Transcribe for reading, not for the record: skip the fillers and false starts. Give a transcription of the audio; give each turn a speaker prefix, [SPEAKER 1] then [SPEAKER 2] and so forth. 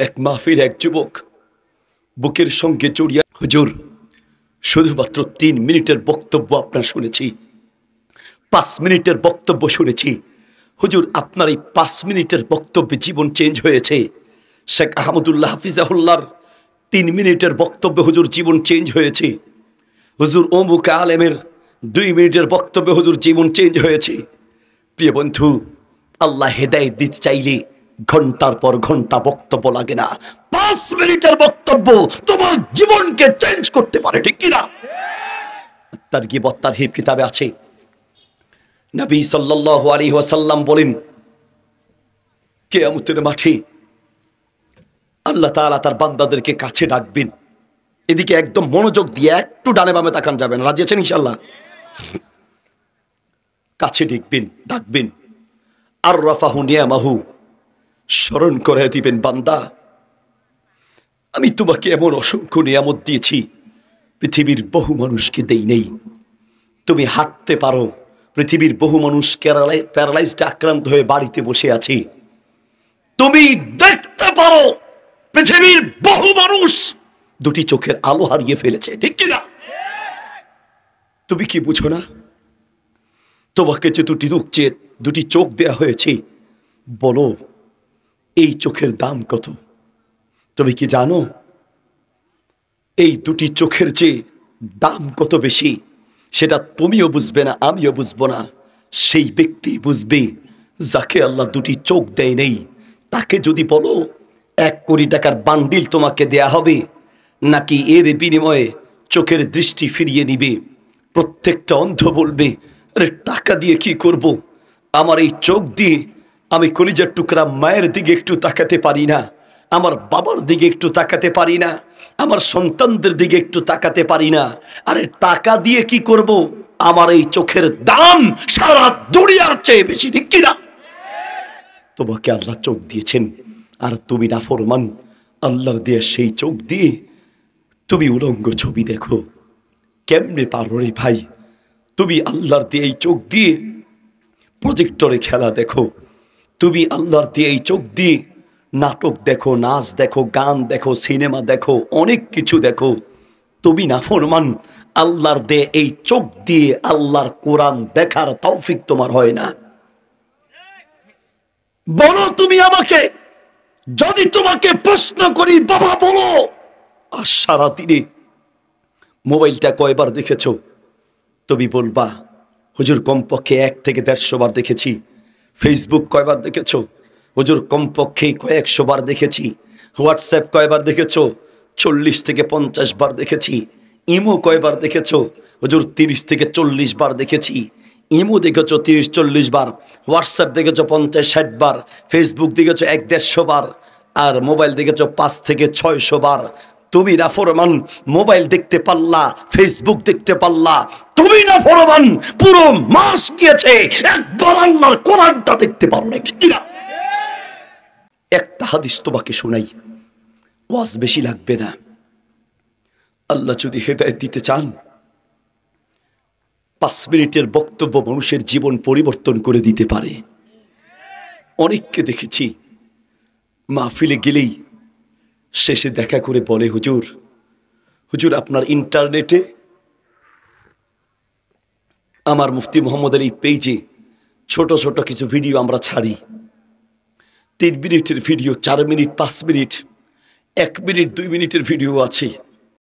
[SPEAKER 1] এক মাহফিল এক যুবক বুকের সঙ্গে জড়িয়ে, হুজুর শুধুমাত্র 3 মিনিটের বক্তব্য আপনার শুনেছি, 5 মিনিটের বক্তব্য শুনেছি। হুজুর আপনার এই 5 মিনিটের বক্তব্যে জীবন চেঞ্জ হয়েছে। শেখ আহমদুল্লাহ হাফিজাহুল্লাহর 3 মিনিটের বক্তব্যে হুজুর জীবন চেঞ্জ হয়েছে। হুজুর অমুক আলেমের 2 মিনিটের বক্তব্যে হুজুর জীবন চেঞ্জ হয়েছে। প্রিয় বন্ধু, আল্লাহ হেদায়েত দিতে চাইলে ঘন্টার পর ঘন্টা বক্তব্য লাগে না, 5 মিনিটের বক্তব্য তোমার জীবনকে চেঞ্জ করতে পারে, ঠিক কিনা? তারগিব ওয়াত তারহিব কিতাবে আছে, নবী সাল্লাল্লাহু আলাইহি ওয়াসাল্লাম বলেন, কিয়ামতের মাঠে আল্লাহ তাআলা তার বান্দাদেরকে কাছে ডাকবেন। এদিকে একদম মনোযোগ দিয়ে একটু ডানে বামে তাকান যাবেন, রাজি আছেন ইনশাআল্লাহ? কাছে ডাকবেন আর রাফাহু নিয়ামাহু, স্মরণ করে দিবেন, বান্দা আমি তোমাকে এমন অসংখ্য নিয়ামত দিয়েছি পৃথিবীর বহু মানুষকে দেই নেই। তুমি হাঁটতে পারো, পৃথিবীর বহু মানুষ প্যারালাইজড আক্রান্ত হয়ে বাড়িতে বসে আছে। তুমি দেখতে পারো, পৃথিবীর বহু মানুষ 2টি চোখের আলো হারিয়ে ফেলেছে, ঠিক কিনা? তুমি কি বুঝো না? তোমাকে যে 2টি চোখ দেয়া হয়েছে, বলো এই চোখের দাম কত? তুমি কি জানো এই 2টি চোখের যে দাম কত বেশি? সেটা তুমিও বুঝবে না, আমিও বুঝবো না। সেই ব্যক্তি বুঝবে যাকে আল্লাহ 2টি চোখ দেয় নেই। তাকে যদি বলো 1 কোটি টাকার বান্ডিল তোমাকে দেয়া হবে, নাকি এর বিনিময়ে চোখের দৃষ্টি ফিরিয়ে নিবে, প্রত্যেকটা অন্ধ বলবে, আরে টাকা দিয়ে কি করব? আমার এই চোখ দিয়ে আমি কলিজার টুকরা মায়ের দিকে একটু তাকাতে পারি না, আমার বাবার দিকে একটু তাকাতে পারি না, আমার সন্তানদের দিকে একটু তাকাতে পারি না। আরে টাকা দিয়ে কি করব? আমার এই চোখের দাম সারা দুনিয়ার চেয়ে বেশি, ঠিক কিনা? তোমাকে আল্লাহ চোখ দিয়েছেন, আর তুমি নাফরমান। আল্লাহর দেয়া সেই চোখ দিয়ে তুমি উলঙ্গ ছবি দেখো, কেমনে পারো রে ভাই? তুমি আল্লাহর দিয়ে এই চোখ দিয়ে প্রজেক্টরে খেলা দেখো, তুমি আল্লাহর দিয়ে এই চোখ দিয়ে নাটক দেখো, নাচ দেখো, গান দেখো, সিনেমা দেখো, অনেক কিছু দেখো। তুমি নাফরমান, আল্লাহর দিয়ে এই চোখ দিয়ে আল্লাহর কোরআন দেখার তৌফিক তোমার হয় না। বলো তুমি আমাকে, যদি তোমাকে প্রশ্ন করি, বাবা বলো, আর সারাদিনে মোবাইলটা কয়বার দেখেছো? তুমি বলবা, হুজুর কমপক্ষে 1 থেকে 150 বার দেখেছি। ফেসবুক কয়বার দেখেছো? হুজুর কমপক্ষে কয়েকশো বার দেখেছি। হোয়াটসঅ্যাপ কয়বার দেখেছো? 40 থেকে 50 বার দেখেছি। ইমো কয়বার দেখেছো? হুজুর 30 থেকে 40 বার দেখেছি। ইমো দেখেছো 30-40 বার, হোয়াটসঅ্যাপ দেখেছো 50-60 বার, ফেসবুক দেখেছো 100-150 বার, আর মোবাইল দেখেছো 5 থেকে 600 বার। তুমি নাফরমান, মোবাইল দেখতে পারলা, ফেসবুক দেখতে পারলা, তুমি নাফরমান, পুরো মাস গিয়েছে, একবার আল্লাহর কোরআনটা দেখতে পারো না, কি না? একটা হাদিস তোমাকে শোনাই, ওয়াজ বেশি লাগবে না। আল্লাহ যদি হেদায়েত দিতে চান, 5 মিনিটের বক্তব্য মানুষের জীবন পরিবর্তন করে দিতে পারে। অনেককে দেখেছি মাহফিলে গেলেই শেষে দেখা করে বলে, হুজুর আপনার ইন্টারনেটে আমার মুফতি মোহাম্মদ আলী পেজে ছোট ছোট কিছু ভিডিও আমরা ছাড়ি, 3 মিনিটের ভিডিও, 4 মিনিট, 5 মিনিট, 1 মিনিট, 2 মিনিটের ভিডিও আছে।